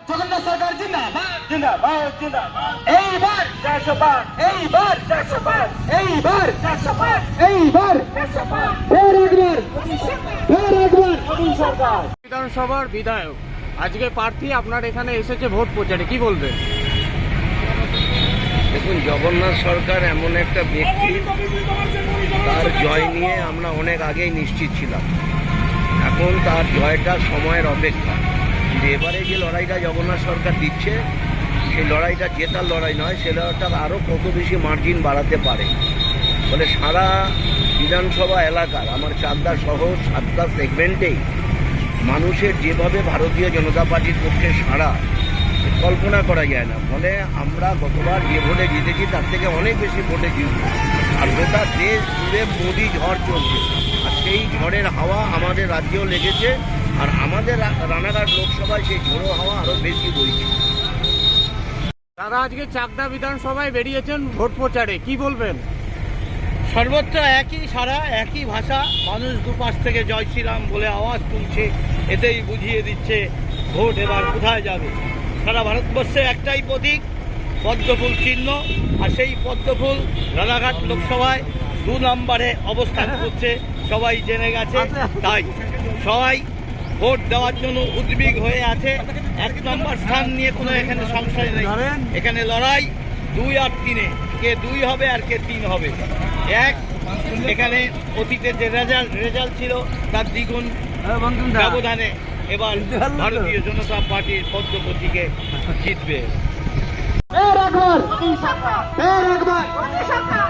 জগন্নাথ সরকার জিন্দাবাদ জিন্দাবাদ জিন্দাবাদ। এইবার 405, এইবার 405, এইবার 405, এইবার 405, ফের একবার মোদী সরকার। বিধানসভার বিধায়ক আজকে প্রার্থী আপনার এখানে এসেছে ভোট প্রচারে, কি বলবেন? দেখুন, জগন্নাথ সরকার এমন একটা ব্যক্তি, তার জয় নিয়ে আমরা অনেক আগেই নিশ্চিত ছিলাম। এখন তার জয়টা সময়ের অপেক্ষা। কিন্তু এবারে যে লড়াইটা জগন্নাথ সরকার দিচ্ছে, সেই লড়াইটা জেতার লড়াই নয়, সে লড়াইটা আরও কত বেশি মার্জিন বাড়াতে পারে। ফলে সারা বিধানসভা এলাকার আমার চাকদা সহ 7টা সেগমেন্টেই মানুষের যেভাবে ভারতীয় জনতা পার্টির পক্ষে সাড়া কল্পনা করা যায় না। ফলে আমরা গতবার যে ভোটে জিতেছি তার থেকে অনেক বেশি ভোটে জিতব। আর গোটা দেশ জুড়ে মোদি ঝড় চলছে, আর সেই ঝড়ের হাওয়া আমাদের রাজ্যেও লেগেছে। আর আমাদের রানাঘাট লোকসভায় সেই ঝোড়ো হাওয়া আরও বেশি বইছে। তারা আজকে চাকদা বিধানসভায় বেরিয়েছেন ভোট প্রচারে, কি বলবেন? সর্বত্র একই সারা, একই ভাষা। মানুষ দুপাশ থেকে জয় শ্রীরাম বলে আওয়াজ তুলছে, এতেই বুঝিয়ে দিচ্ছে ভোট এবার কোথায় যাবে। সারা ভারতবর্ষে একটাই প্রতীক, পদ্মফুল চিহ্ন, আর সেই পদ্মফুল রানাঘাট লোকসভায় 2 নম্বরে অবস্থান করছে, সবাই জেনে গেছে। তাই সবাই ভোট দেওয়ার জন্য উদ্বিগ্ন হয়ে আছে। 1 নম্বর স্থান নিয়ে কোনো এখানে সংশয় নেই। এখানে লড়াই 2 আর 3-এ, কে 2 হবে আর কে 3 হবে। এখানে অতীতে যে রেজাল্ট ছিল তার দ্বিগুণ ব্যবধানে এবার ভারতীয় জনতা পার্টির পদ্ম প্রতীকে জিতবে। ফের একবার মোদী সরকার, ফের একবার মোদী সরকার।